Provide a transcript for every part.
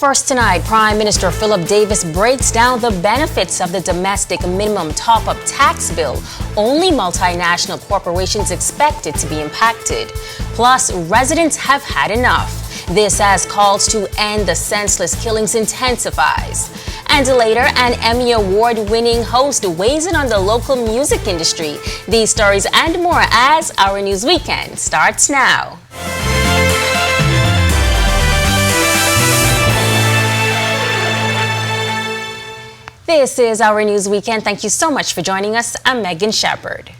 First tonight, Prime Minister Philip Davis breaks down the benefits of the domestic minimum top-up tax bill. Only multinational corporations expected to be impacted. Plus, residents have had enough. This as calls to end the senseless killings intensifies. And later, an Emmy Award-winning host weighs in on the local music industry. These stories and more as Our News Weekend starts now. This is Our News Weekend. Thank you so much for joining us. I'm Megan Shepard.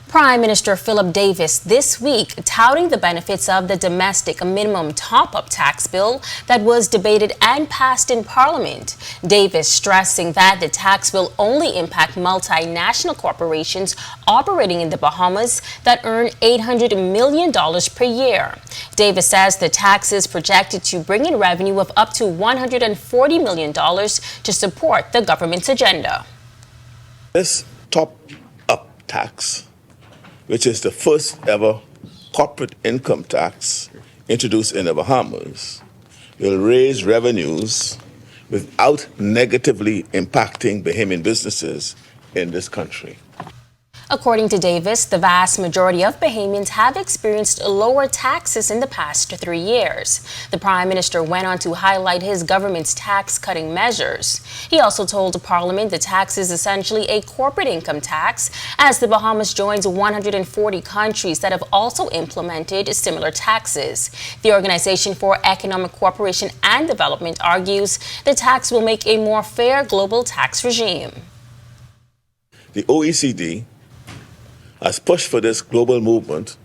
Prime Minister Philip Davis this week touting the benefits of the domestic minimum top-up tax bill that was debated and passed in Parliament. Davis stressing that the tax will only impact multinational corporations operating in the Bahamas that earn $800 million per year. Davis says the tax is projected to bring in revenue of up to $140 million to support the government's agenda. This top-up tax, which is the first ever corporate income tax introduced in the Bahamas, will raise revenues without negatively impacting Bahamian businesses in this country. According to Davis, the vast majority of Bahamians have experienced lower taxes in the past 3 years. The Prime Minister went on to highlight his government's tax-cutting measures. He also told Parliament the tax is essentially a corporate income tax, as the Bahamas joins 140 countries that have also implemented similar taxes. The Organization for Economic Cooperation and Development argues the tax will make a more fair global tax regime. The OECD has pushed for this global movement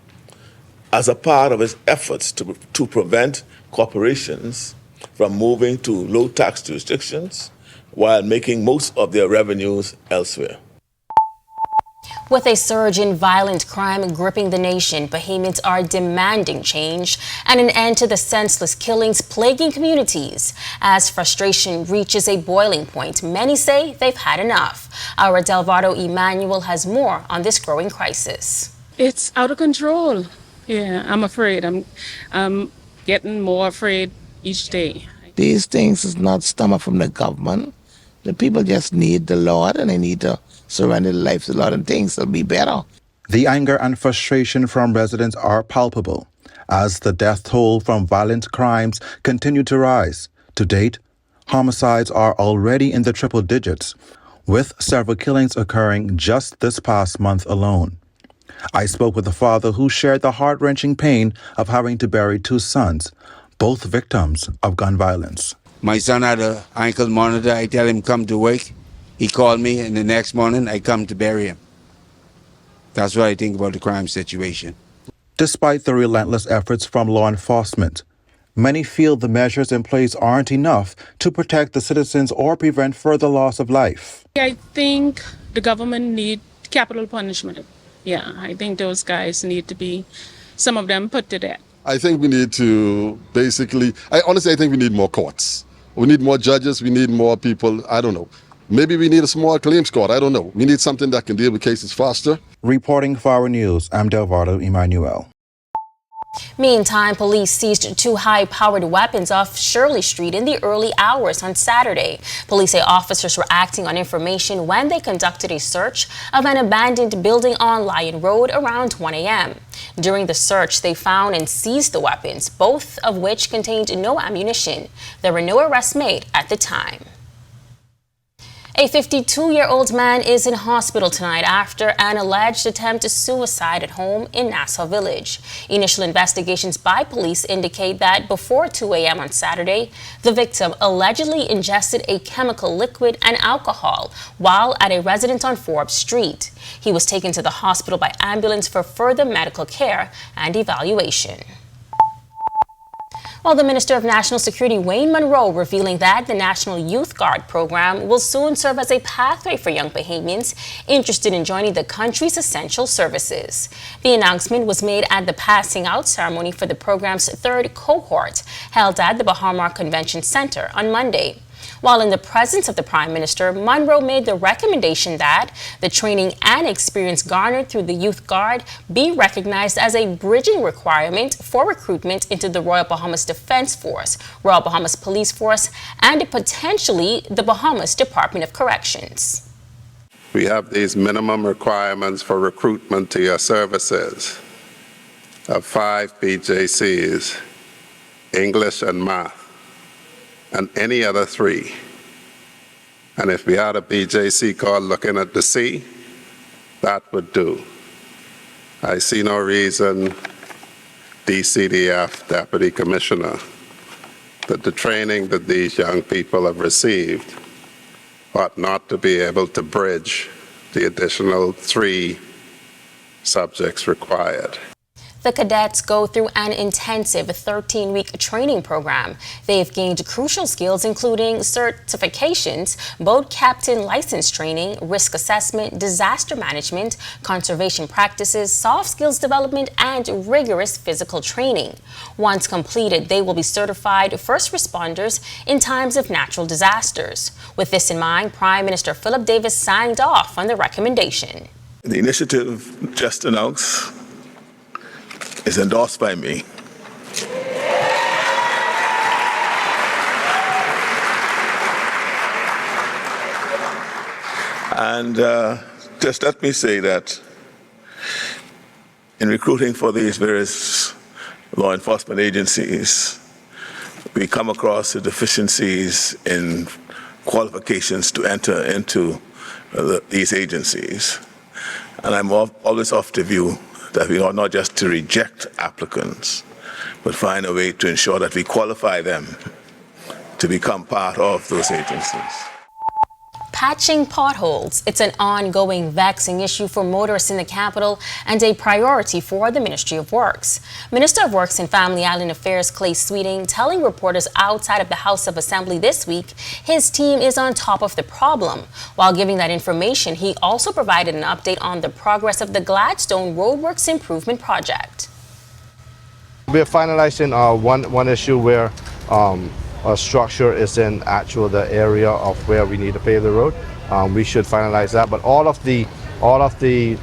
as a part of its efforts to prevent corporations from moving to low-tax jurisdictions while making most of their revenues elsewhere. With a surge in violent crime gripping the nation, Bahamians are demanding change and an end to the senseless killings plaguing communities. As frustration reaches a boiling point, many say they've had enough. Our Delvado Emmanuel has more on this growing crisis. It's out of control. Yeah, I'm afraid. I'm getting more afraid each day. These things is not stomach from the government. The people just need the Lord, and they need to surrender their life to the Lord, and things will be better. The anger and frustration from residents are palpable as the death toll from violent crimes continue to rise. To date, homicides are already in the triple digits, with several killings occurring just this past month alone. I spoke with a father who shared the heart-wrenching pain of having to bury two sons, both victims of gun violence. My son had an ankle monitor. I tell him come to work. He called me, and the next morning I come to bury him. That's what I think about the crime situation. Despite the relentless efforts from law enforcement, many feel the measures in place aren't enough to protect the citizens or prevent further loss of life. I think the government need capital punishment. Yeah, I think those guys need to be, some of them, put to death. I think we need to I think we need more courts. We need more judges. We need more people. I don't know. Maybe we need a small claims court. I don't know. We need something that can deal with cases faster. Reporting for Our News, I'm Delvado Emmanuel. Meantime, police seized two high-powered weapons off Shirley Street in the early hours on Saturday. Police say officers were acting on information when they conducted a search of an abandoned building on Lyon Road around 1 a.m. During the search, they found and seized the weapons, both of which contained no ammunition. There were no arrests made at the time. A 52-year-old man is in hospital tonight after an alleged attempt to suicide at home in Nassau Village. Initial investigations by police indicate that before 2 a.m. on Saturday, the victim allegedly ingested a chemical liquid and alcohol while at a residence on Forbes Street. He was taken to the hospital by ambulance for further medical care and evaluation. Well, the Minister of National Security, Wayne Monroe, revealing that the National Youth Guard program will soon serve as a pathway for young Bahamians interested in joining the country's essential services. The announcement was made at the passing out ceremony for the program's third cohort, held at the Bahamas Convention Center on Monday. While in the presence of the Prime Minister, Monroe made the recommendation that the training and experience garnered through the Youth Guard be recognized as a bridging requirement for recruitment into the Royal Bahamas Defense Force, Royal Bahamas Police Force, and potentially the Bahamas Department of Corrections. We have these minimum requirements for recruitment to your services of 5 BJCs, English and math, and any other 3. And if we had a BJC called Looking at the Sea, that would do. I see no reason, DCDF, Deputy Commissioner, that the training that these young people have received ought not to be able to bridge the additional 3 subjects required. The cadets go through an intensive 13-week training program. They've gained crucial skills including certifications, boat captain license training, risk assessment, disaster management, conservation practices, soft skills development, and rigorous physical training. Once completed, they will be certified first responders in times of natural disasters. With this in mind, Prime Minister Philip Davis signed off on the recommendation. The initiative just announced is endorsed by me. And just let me say that in recruiting for these various law enforcement agencies, we come across the deficiencies in qualifications to enter into these agencies. And I'm always of the view that we ought not just to reject applicants, but find a way to ensure that we qualify them to become part of those agencies. Patching potholes. It's an ongoing vexing issue for motorists in the capital and a priority for the Ministry of Works. Minister of Works and Family Island Affairs Clay Sweeting telling reporters outside of the House of Assembly this week his team is on top of the problem. While giving that information, he also provided an update on the progress of the Gladstone Roadworks Improvement Project. We're finalizing one issue where a structure is in the area of where we need to pave the road. We should finalize that, but all of the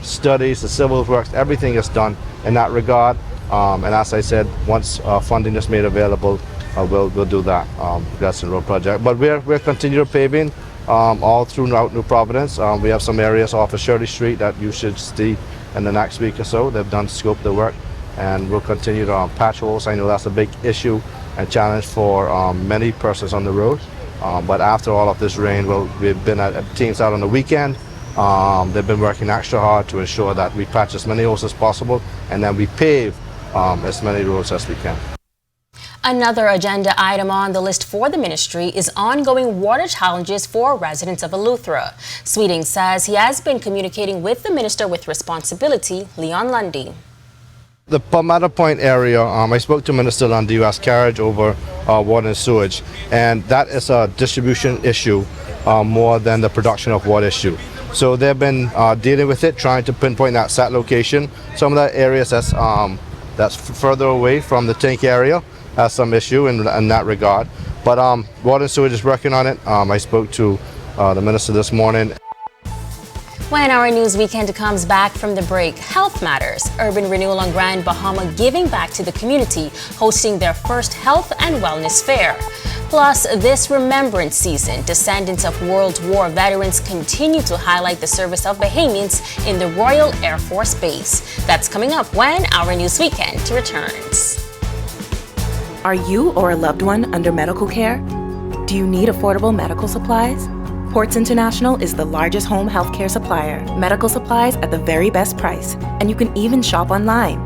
studies, the civil works, everything is done in that regard. And as I said, once funding is made available, we'll do that. That's the road project. But we're continuing paving all throughout New Providence. We have some areas off of Shirley Street that you should see in the next week or so. They've done scope the work, and we'll continue to patch holes. I know that's a big issue and challenge for many persons on the road. But after all of this rain, we've been at teams out on the weekend. They've been working extra hard to ensure that we patch as many holes as possible, and then we pave as many roads as we can. Another agenda item on the list for the ministry is ongoing water challenges for residents of Eleuthera. Sweeting says he has been communicating with the minister with responsibility, Leon Lundy. The Palmetto Point area, I spoke to Minister Lundy, who has carriage over water and sewage, and that is a distribution issue more than the production of water issue. So they've been dealing with it, trying to pinpoint that set location. Some of the areas that's further away from the tank area has some issue in that regard. But water and sewage is working on it. I spoke to the minister this morning. When our news weekend comes back from the break, Health Matters, Urban Renewal on Grand Bahama giving back to the community, hosting their first health and wellness fair. Plus, this remembrance season, descendants of World War veterans continue to highlight the service of Bahamians in the Royal Air Force Base. That's coming up when our news weekend returns. Are you or a loved one under medical care? Do you need affordable medical supplies? Ports International is the largest home healthcare supplier. Medical supplies at the very best price, and you can even shop online.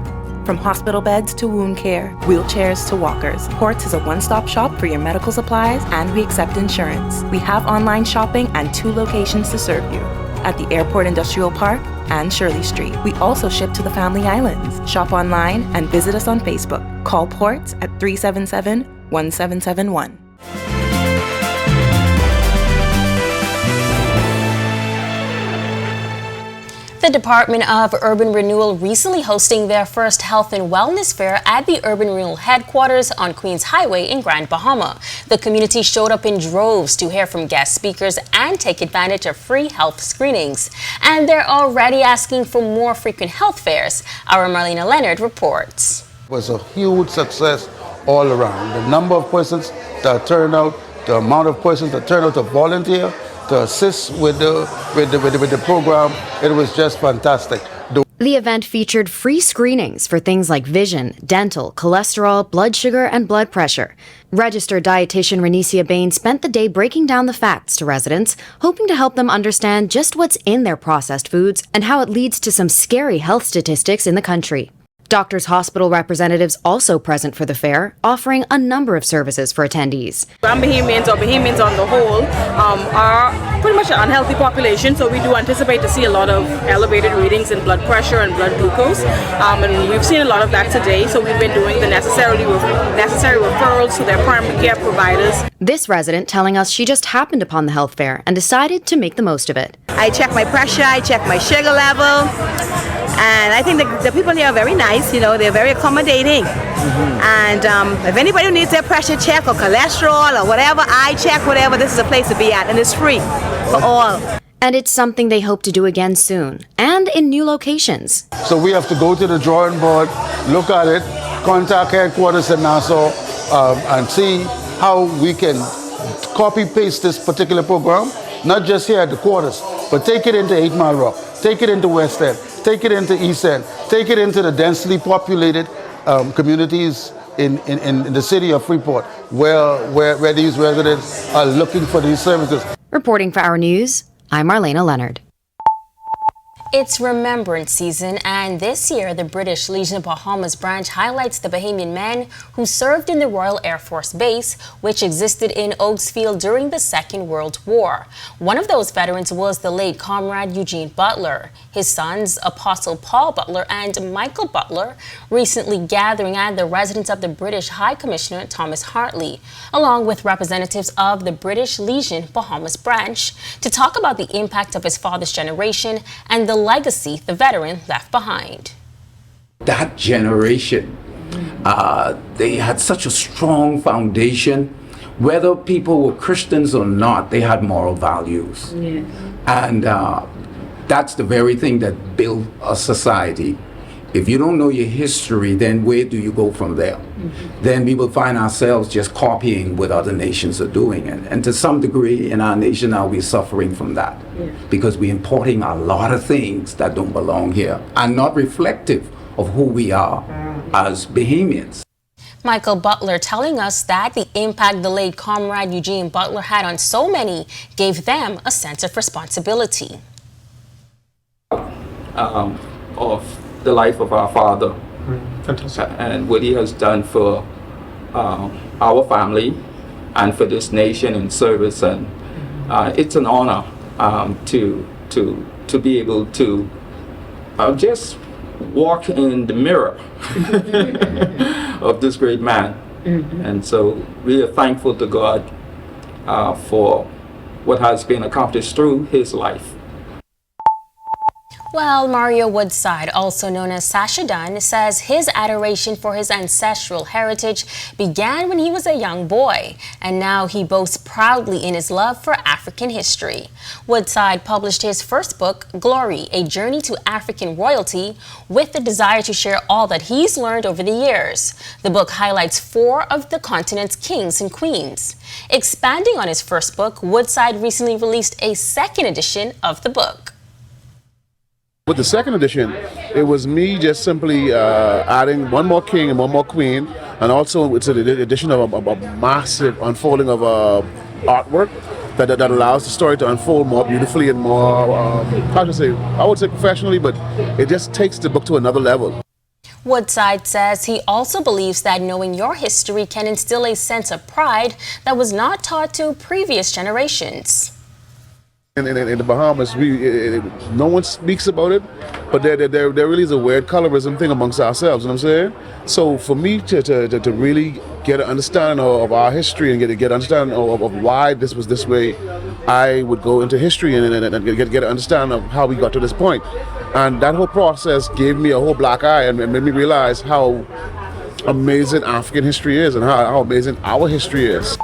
From hospital beds to wound care, wheelchairs to walkers, Ports is a one-stop shop for your medical supplies, and we accept insurance. We have online shopping and 2 locations to serve you, at the Airport Industrial Park and Shirley Street. We also ship to the Family Islands. Shop online and visit us on Facebook. Call Ports at 377-1771. The Department of Urban Renewal recently hosting their first health and wellness fair at the Urban Renewal headquarters on Queens Highway in Grand Bahama. The community showed up in droves to hear from guest speakers and take advantage of free health screenings. And they're already asking for more frequent health fairs. Our Marlena Leonard reports. It was a huge success all around. The number of persons that turned out, the amount of persons that turned out to volunteer, to assist with the program, it was just fantastic. The event featured free screenings for things like vision, dental, cholesterol, blood sugar, and blood pressure. Registered dietitian Renicia Bain spent the day breaking down the facts to residents, hoping to help them understand just what's in their processed foods and how it leads to some scary health statistics in the country. Doctors' Hospital representatives also present for the fair, offering a number of services for attendees. Bahamians on the whole are pretty much an unhealthy population, so we do anticipate to see a lot of elevated readings in blood pressure and blood glucose, and we've seen a lot of that today, so we've been doing the necessary referrals to their primary care providers. This resident telling us she just happened upon the health fair and decided to make the most of it. I check my pressure, I check my sugar level, and I think the people here are very nice, you know, they're very accommodating. And if anybody needs their pressure check or cholesterol or whatever, eye check, whatever, this is a place to be at, and it's free for all. And it's something they hope to do again soon, and in new locations. So we have to go to the drawing board, look at it, contact headquarters in Nassau, and see how we can copy-paste this particular program, not just here at the quarters, but take it into 8 Mile Rock, take it into West End, take it into East End, take it into the densely populated communities in the city of Freeport, where these residents are looking for these services. Reporting for Our News, I'm Marlena Leonard. It's Remembrance Season, and this year the British Legion Bahamas branch highlights the Bahamian men who served in the Royal Air Force Base, which existed in Oaksfield during the Second World War. One of those veterans was the late Comrade Eugene Butler. His sons, Apostle Paul Butler and Michael Butler, recently gathering at the residence of the British High Commissioner Thomas Hartley, along with representatives of the British Legion Bahamas branch, to talk about the impact of his father's generation and the legacy the veteran left behind. That generation, they had such a strong foundation. Whether people were Christians or not, they had moral values. Yes. And that's the very thing that built a society. If you don't know your history, then where do you go from there? Then we will find ourselves just copying what other nations are doing. And to some degree in our nation now we're suffering from that. Because we're importing a lot of things that don't belong here and not reflective of who we are as Bahamians. Michael Butler telling us that the impact the late Comrade Eugene Butler had on so many gave them a sense of responsibility. Of the life of our father. Fantastic. And what he has done for our family and for this nation in service, and it's an honor to be able to just walk in the mirror of this great man. And so we are thankful to God for what has been accomplished through his life. Well, Mario Woodside, also known as Sasha Dunn, says his adoration for his ancestral heritage began when he was a young boy, and now he boasts proudly in his love for African history. Woodside published his first book, Glory, A Journey to African Royalty, with the desire to share all that he's learned over the years. The book highlights 4 of the continent's kings and queens. Expanding on his first book, Woodside recently released a second edition of the book. With the second edition, it was me just simply adding one more king and one more queen, and also it's an addition of a massive unfolding of artwork that allows the story to unfold more beautifully and more, I would say professionally, but it just takes the book to another level. Woodside says he also believes that knowing your history can instill a sense of pride that was not taught to previous generations. In the Bahamas, no one speaks about it, but there really is a weird colorism thing amongst ourselves, you know what I'm saying? So for me to really get an understanding of our history and get an understanding of why this was this way, I would go into history and get an understanding of how we got to this point. And that whole process gave me a whole black eye and made me realize how amazing African history is and how amazing our history is.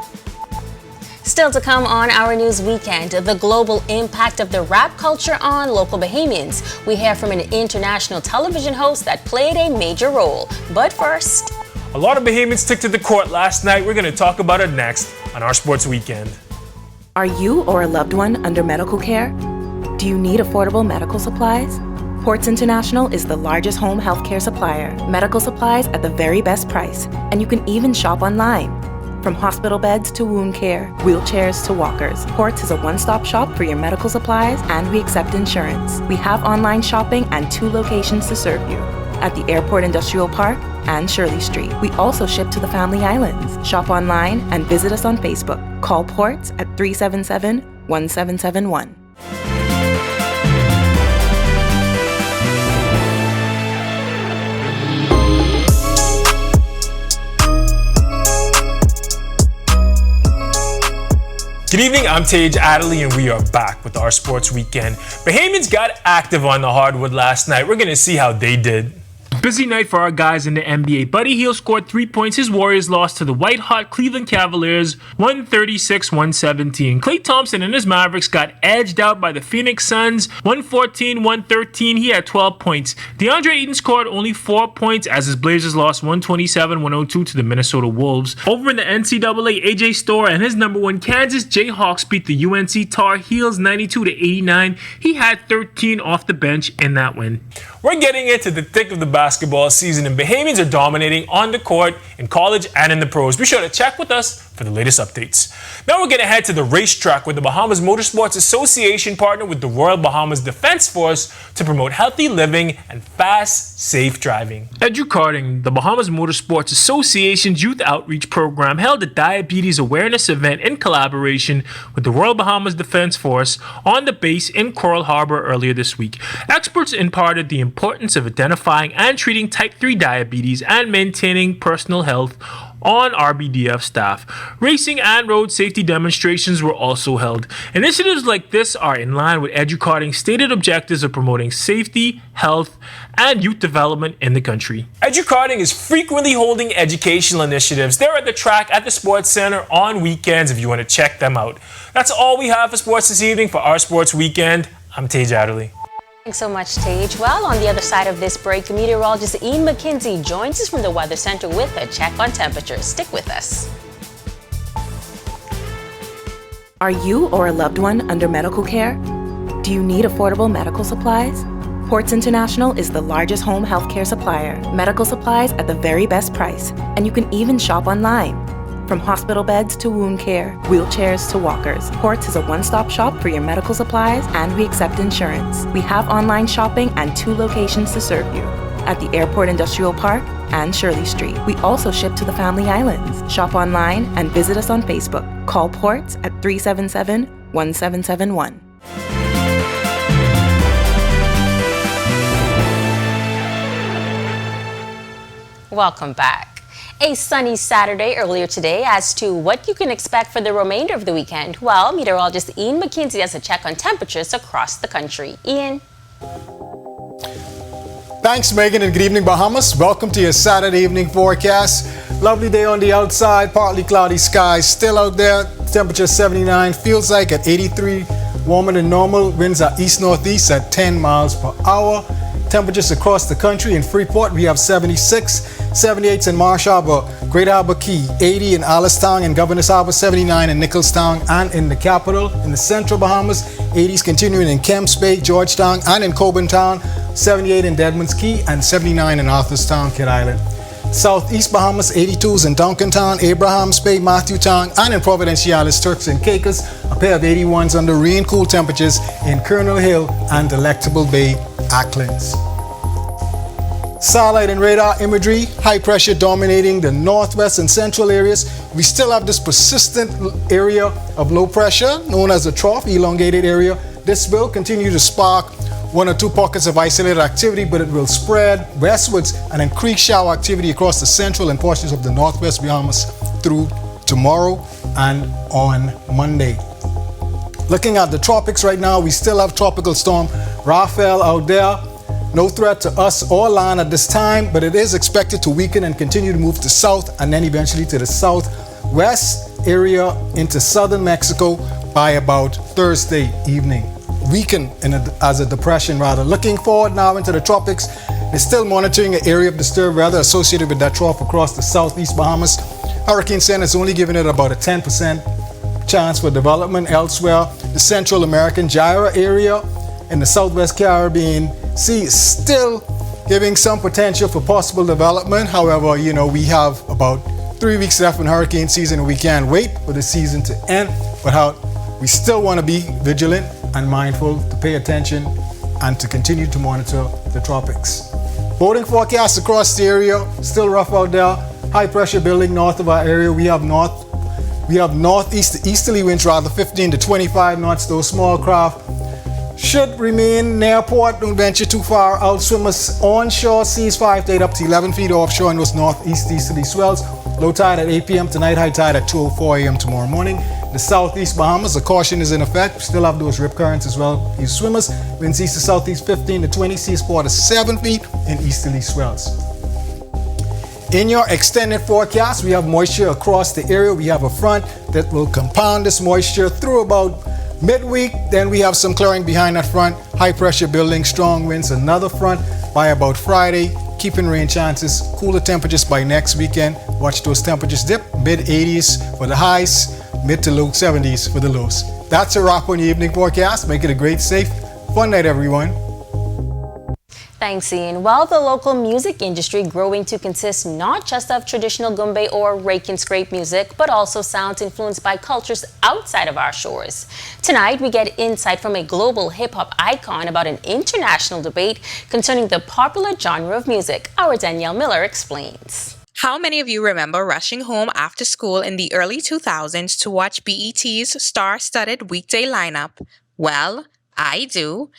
Still to come on Our News Weekend, the global impact of the rap culture on local Bahamians. We hear from an international television host that played a major role. But first, a lot of Bahamians took to the court last night. We're going to talk about it next on Our Sports Weekend. Are you or a loved one under medical care? Do you need affordable medical supplies? Ports International is the largest home healthcare supplier. Medical supplies at the very best price. And you can even shop online. From hospital beds to wound care, wheelchairs to walkers, Ports is a one-stop shop for your medical supplies, and we accept insurance. We have online shopping and 2 locations to serve you, at the Airport Industrial Park and Shirley Street. We also ship to the Family Islands. Shop online and visit us on Facebook. Call Ports at 377-1771. Good evening, I'm Tage Adderley, and we are back with our Sports Weekend. Bahamians got active on the hardwood last night. We're going to see how they did. Busy night for our guys in the NBA. Buddy Hield scored 3 points. His Warriors lost to the white-hot Cleveland Cavaliers 136-117. Klay Thompson and his Mavericks got edged out by the Phoenix Suns 114-113. He had 12 points. DeAndre Ayton scored only 4 points as his Blazers lost 127-102 to the Minnesota Wolves. Over in the NCAA, AJ Storr and his number 1 Kansas Jayhawks beat the UNC Tar Heels 92-89. He had 13 off the bench in that win. We're getting into the thick of the basketball season, and Bahamians are dominating on the court, in college, and in the pros. Be sure to check with us for the latest updates. Now we're going to head to the racetrack, where the Bahamas Motorsports Association partnered with the Royal Bahamas Defense Force to promote healthy living and fast, safe driving. Educarting, the Bahamas Motorsports Association's youth outreach program, held a diabetes awareness event in collaboration with the Royal Bahamas Defense Force on the base in Coral Harbor earlier this week. Experts imparted the importance of identifying and treating type 3 diabetes and maintaining personal health on RBDF staff. Racing and road safety demonstrations were also held. Initiatives like this are in line with Educarting's stated objectives of promoting safety, health, and youth development in the country. Educarting is frequently holding educational initiatives. They're at the track at the Sports Center on weekends if you want to check them out. That's all we have for sports this evening. For Our Sports Weekend, I'm Tage Adderley. Thanks so much, Tage. Well, on the other side of this break, meteorologist Ian McKenzie joins us from the Weather Center with a check on temperatures. Stick with us. Are you or a loved one under medical care? Do you need affordable medical supplies? Ports International is the largest home healthcare supplier. Medical supplies at the very best price. And you can even shop online. From hospital beds to wound care, wheelchairs to walkers, Ports is a one-stop shop for your medical supplies, and we accept insurance. We have online shopping and 2 locations to serve you, at the Airport Industrial Park and Shirley Street. We also ship to the Family Islands. Shop online and visit us on Facebook. Call Ports at 377-1771. Welcome back. A sunny Saturday earlier today. As to what you can expect for the remainder of the weekend, well, meteorologist Ian McKenzie has a check on temperatures across the country. Ian. Thanks, Megan, and good evening, Bahamas. Welcome to your Saturday evening forecast. Lovely day on the outside, partly cloudy skies still out there. Temperature 79, feels like at 83, warmer than normal. Winds are east-northeast at 10 miles per hour. Temperatures across the country. In Freeport, we have 76, 78 in Marsh Harbor, Great Harbor Key, 80 in Alistown and Governor's Harbor, 79 in Nicholstown and in the capital. In the central Bahamas, 80s continuing in Kemps Bay, Georgetown and in Coburn Town, 78 in Deadman's Key and 79 in Arthurstown, Kidd Island. Southeast Bahamas, 82s in Duncantown, Abrahams Bay, Matthewtown and in Providenciales, Turks and Caicos, a pair of 81s under rain cool temperatures in Colonel Hill and Delectable Bay, Acklands. Satellite and radar imagery, high pressure dominating the northwest and central areas. We still have this persistent area of low pressure known as the trough, elongated area. This will continue to spark 1 or 2 pockets of isolated activity, but it will spread westwards and increase shower activity across the central and portions of the northwest Bahamas through tomorrow and on Monday. Looking at the tropics right now, we still have Tropical Storm Rafael out there. No threat to us or land at this time, but it is expected to weaken and continue to move to south and then eventually to the southwest area into southern Mexico by about Thursday evening. Weaken as a depression rather. Looking forward now into the tropics, they're still monitoring an area of disturbed weather associated with that trough across the southeast Bahamas. Hurricane Center is only giving it about a 10% chance for development. Elsewhere, the Central American gyre area in the southwest Caribbean Sea is still giving some potential for possible development. However, we have about 3 weeks left in hurricane season and we can't wait for the season to end. But we still want to be vigilant and mindful to pay attention and to continue to monitor the tropics. Boating forecasts across the area, still rough out there. High pressure building north of our area. We have northeast easterly winds, rather 15 to 25 knots. Those small craft should remain near port. Don't venture too far out. Swimmers onshore, seas 5 to 8 up to 11 feet offshore in those northeast easterly swells. Low tide at 8 p.m. tonight, high tide at 2:04 a.m. tomorrow morning. The southeast Bahamas, a caution is in effect. We still have those rip currents as well. These swimmers, winds east to southeast 15 to 20, seas 4 to 7 feet in easterly swells. In your extended forecast, we have moisture across the area. We have a front that will compound this moisture through about midweek. Then we have some clearing behind that front. High pressure building, strong winds, another front by about Friday. Keeping rain chances, cooler temperatures by next weekend. Watch those temperatures dip, mid 80s for the highs, mid to low 70s for the lows. That's a wrap on the evening forecast. Make it a great, safe, fun night, everyone. Thanks, Ian. Well, the local music industry growing to consist not just of traditional gumbe or rake and scrape music, but also sounds influenced by cultures outside of our shores. Tonight, we get insight from a global hip-hop icon about an international debate concerning the popular genre of music. Our Danielle Miller explains. How many of you remember rushing home after school in the early 2000s to watch BET's star-studded weekday lineup? Well, I do.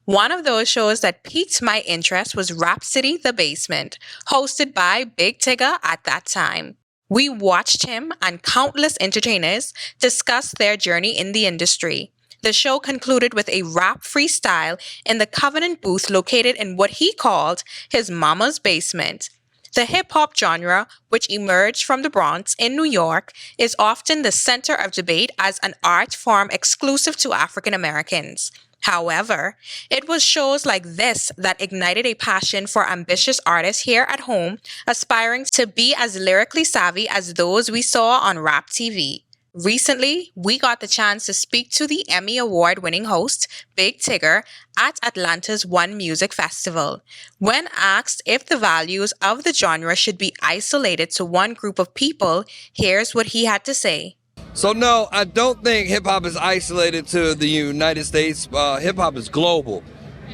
One of those shows that piqued my interest was Rhapsody the Basement, hosted by Big Tigger at that time. We watched him and countless entertainers discuss their journey in the industry. The show concluded with a rap freestyle in the Covenant booth located in what he called his mama's basement. The hip-hop genre, which emerged from the Bronx in New York, is often the center of debate as an art form exclusive to African Americans. However, it was shows like this that ignited a passion for ambitious artists here at home, aspiring to be as lyrically savvy as those we saw on Rap TV. Recently, we got the chance to speak to the Emmy Award-winning host, Big Tigger, at Atlanta's One Music Festival. When asked if the values of the genre should be isolated to one group of people, here's what he had to say. So no, I don't think hip-hop is isolated to the United States. Hip-hop is global,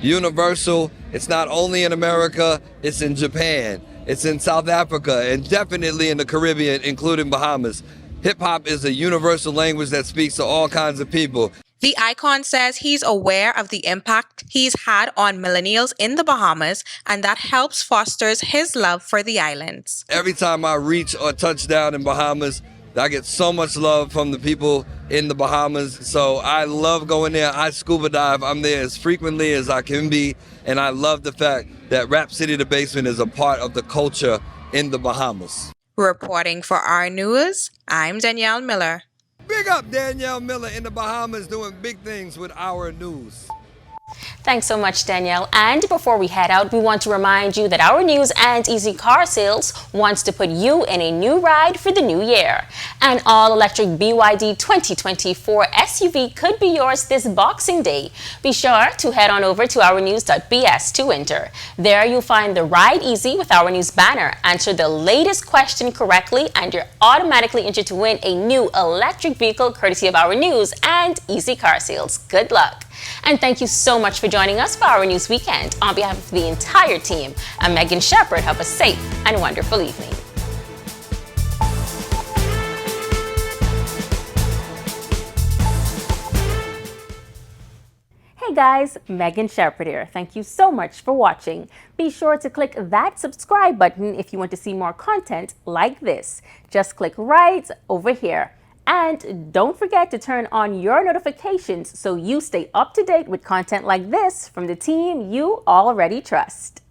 universal. It's not only in America, it's in Japan, it's in South Africa, and definitely in the Caribbean, including Bahamas. Hip-hop is a universal language that speaks to all kinds of people. The icon says he's aware of the impact he's had on millennials in the Bahamas, and that helps fosters his love for the islands. Every time I reach or touch down in Bahamas, I get so much love from the people in the Bahamas. So I love going there. I scuba dive. I'm there as frequently as I can be. And I love the fact that Rhapsody the Basement is a part of the culture in the Bahamas. Reporting for Our News, I'm Danielle Miller. Big up Danielle Miller in the Bahamas doing big things with Our News. Thanks so much, Danielle. And before we head out, we want to remind you that Our News and Easy Car Sales wants to put you in a new ride for the new year. An all-electric BYD 2024 SUV could be yours this Boxing Day. Be sure to head on over to ournews.bs to enter. There you'll find the Ride Easy with Our News banner. Answer the latest question correctly and you're automatically entered to win a new electric vehicle courtesy of Our News and Easy Car Sales. Good luck. And thank you so much for joining us for Our News Weekend. On behalf of the entire team, I'm Megan Shepherd. Have a safe and wonderful evening. Hey guys, Megan Shepherd here. Thank you so much for watching. Be sure to click that subscribe button if you want to see more content like this. Just click right over here. And don't forget to turn on your notifications so you stay up to date with content like this from the team you already trust.